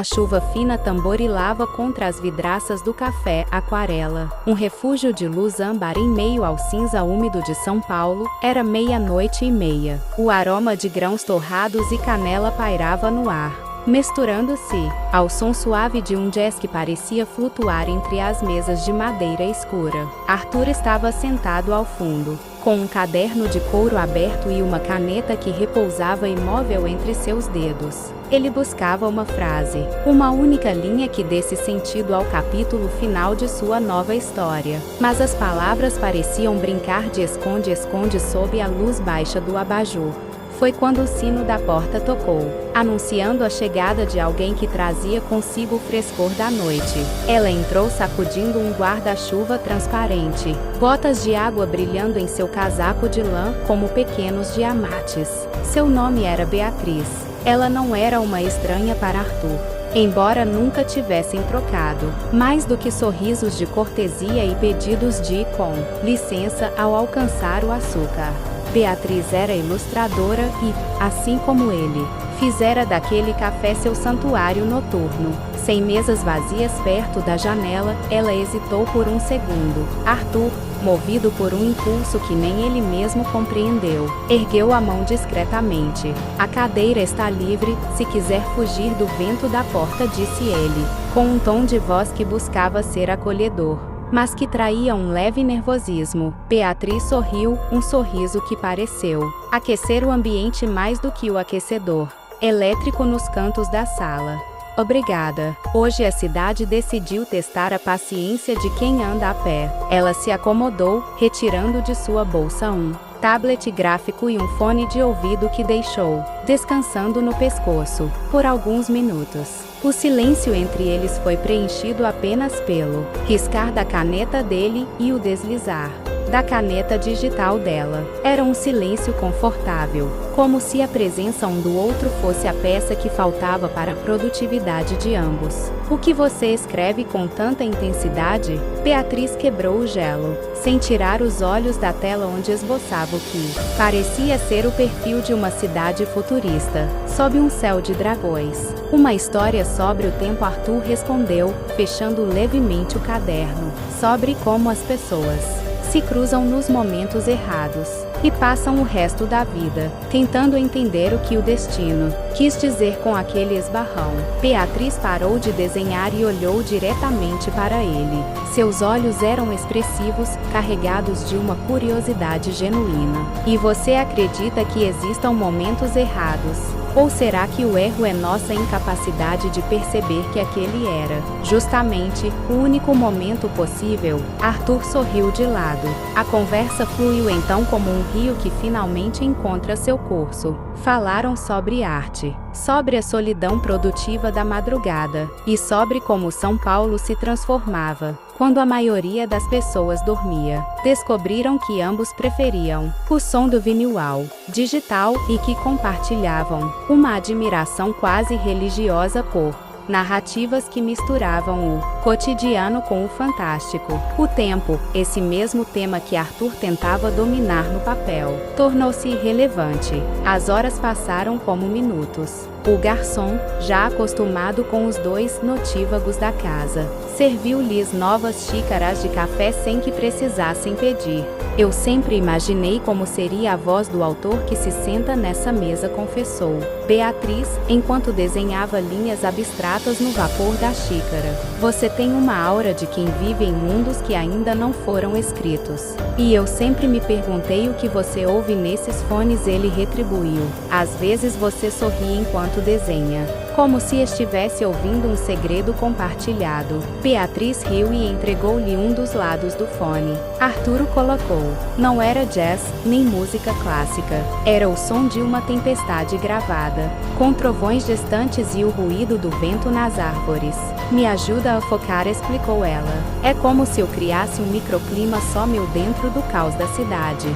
A chuva fina tamborilava contra as vidraças do café Aquarela, um refúgio de luz âmbar em meio ao cinza úmido de São Paulo. Era 00:30. O aroma de grãos torrados e canela pairava no ar, misturando-se ao som suave de um jazz que parecia flutuar entre as mesas de madeira escura. Arthur estava sentado ao fundo, com um caderno de couro aberto e uma caneta que repousava imóvel entre seus dedos. Ele buscava uma frase, uma única linha que desse sentido ao capítulo final de sua nova história. Mas as palavras pareciam brincar de esconde-esconde sob a luz baixa do abajur. Foi quando o sino da porta tocou, anunciando a chegada de alguém que trazia consigo o frescor da noite. Ela entrou sacudindo um guarda-chuva transparente, gotas de água brilhando em seu casaco de lã como pequenos diamantes. Seu nome era Beatriz. Ela não era uma estranha para Arthur, embora nunca tivessem trocado, mais do que sorrisos de cortesia e pedidos de com licença ao alcançar o açúcar. Beatriz era ilustradora e, assim como ele, fizera daquele café seu santuário noturno. Sem mesas vazias perto da janela, ela hesitou por um segundo. Arthur, movido por um impulso que nem ele mesmo compreendeu, ergueu a mão discretamente. A cadeira está livre, se quiser fugir do vento da porta, disse ele, com um tom de voz que buscava ser acolhedor, mas que traía um leve nervosismo. Beatriz sorriu, um sorriso que pareceu aquecer o ambiente mais do que o aquecedor elétrico nos cantos da sala. Obrigada. Hoje a cidade decidiu testar a paciência de quem anda a pé. Ela se acomodou, retirando de sua bolsa um tablet gráfico e um fone de ouvido que deixou descansando no pescoço por alguns minutos. O silêncio entre eles foi preenchido apenas pelo riscar da caneta dele e o deslizar da caneta digital dela. Era um silêncio confortável, como se a presença um do outro fosse a peça que faltava para a produtividade de ambos. O que você escreve com tanta intensidade? Beatriz quebrou o gelo, sem tirar os olhos da tela onde esboçava o que parecia ser o perfil de uma cidade futurista, sob um céu de dragões. Uma história sobre o tempo, Arthur respondeu, fechando levemente o caderno. Sobre como as pessoas se cruzam nos momentos errados e passam o resto da vida tentando entender o que o destino quis dizer com aquele esbarrão. Beatriz parou de desenhar e olhou diretamente para ele. Seus olhos eram expressivos, carregados de uma curiosidade genuína. E você acredita que existam momentos errados? Ou será que o erro é nossa incapacidade de perceber que aquele era, justamente, o único momento possível? Arthur sorriu de lado. A conversa fluiu então como um rio que finalmente encontra seu curso. Falaram sobre arte, sobre a solidão produtiva da madrugada, e sobre como São Paulo se transformava quando a maioria das pessoas dormia. Descobriram que ambos preferiam o som do vinil ao digital e que compartilhavam uma admiração quase religiosa por narrativas que misturavam o cotidiano com o fantástico. O tempo, esse mesmo tema que Arthur tentava dominar no papel, tornou-se irrelevante. As horas passaram como minutos. O garçom, já acostumado com os dois notívagos da casa, serviu-lhes novas xícaras de café sem que precisassem pedir. Eu sempre imaginei como seria a voz do autor que se senta nessa mesa, confessou Beatriz, enquanto desenhava linhas abstratas no vapor da xícara. Você tem uma aura de quem vive em mundos que ainda não foram escritos. E eu sempre me perguntei o que você ouve nesses fones, ele retribuiu. Às vezes você sorri enquanto desenha, como se estivesse ouvindo um segredo compartilhado. Beatriz riu e entregou-lhe um dos lados do fone. Arthur o colocou. Não era jazz, nem música clássica. Era o som de uma tempestade gravada, com trovões distantes e o ruído do vento nas árvores. Me ajuda a focar, explicou ela. É como se eu criasse um microclima só meu dentro do caos da cidade.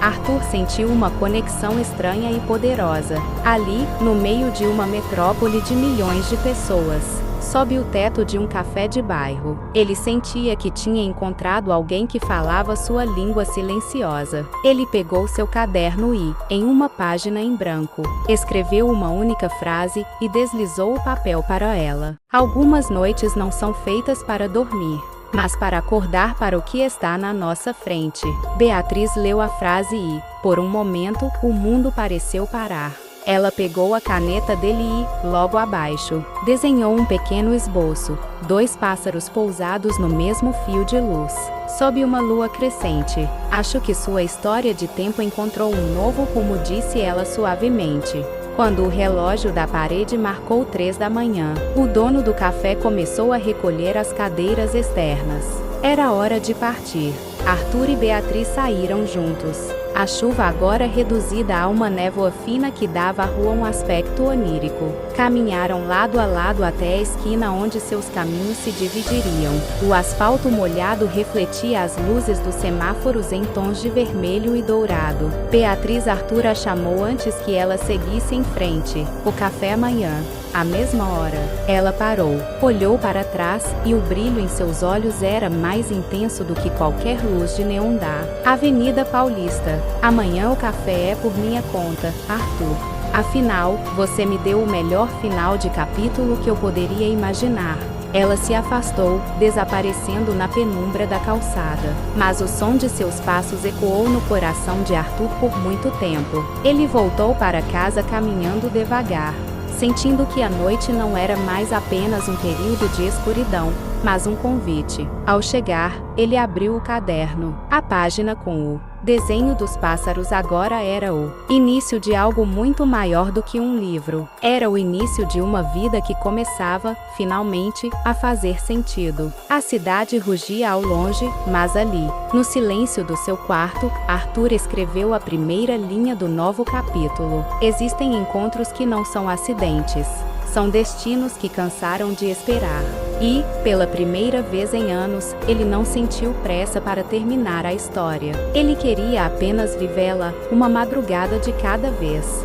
Arthur sentiu uma conexão estranha e poderosa. Ali, no meio de uma metrópole de milhões de pessoas, sob o teto de um café de bairro. Ele sentia que tinha encontrado alguém que falava sua língua silenciosa. Ele pegou seu caderno e, em uma página em branco, escreveu uma única frase e deslizou o papel para ela. Algumas noites não são feitas para dormir, mas para acordar para o que está na nossa frente. Beatriz leu a frase e, por um momento, o mundo pareceu parar. Ela pegou a caneta dele e, logo abaixo, desenhou um pequeno esboço, 2 pássaros pousados no mesmo fio de luz, sob uma lua crescente. Acho que sua história de tempo encontrou um novo rumo, disse ela suavemente. Quando o relógio da parede marcou 3 da manhã, o dono do café começou a recolher as cadeiras externas. Era hora de partir. Arthur e Beatriz saíram juntos. A chuva agora reduzida a uma névoa fina que dava à rua um aspecto onírico. Caminharam lado a lado até a esquina onde seus caminhos se dividiriam. O asfalto molhado refletia as luzes dos semáforos em tons de vermelho e dourado. Beatriz Arthur a chamou antes que ela seguisse em frente. O café amanhã. À mesma hora, ela parou, olhou para trás, e o brilho em seus olhos era mais intenso do que qualquer luz de neon da Avenida Paulista. Amanhã o café é por minha conta, Arthur. Afinal, você me deu o melhor final de capítulo que eu poderia imaginar. Ela se afastou, desaparecendo na penumbra da calçada. Mas o som de seus passos ecoou no coração de Arthur por muito tempo. Ele voltou para casa caminhando devagar, sentindo que a noite não era mais apenas um período de escuridão, mas um convite. Ao chegar, ele abriu o caderno. A página com o desenho dos pássaros agora era o início de algo muito maior do que um livro. Era o início de uma vida que começava, finalmente, a fazer sentido. A cidade rugia ao longe, mas ali, no silêncio do seu quarto, Arthur escreveu a primeira linha do novo capítulo. Existem encontros que não são acidentes. São destinos que cansaram de esperar. E, pela primeira vez em anos, ele não sentiu pressa para terminar a história. Ele queria apenas vivê-la, uma madrugada de cada vez.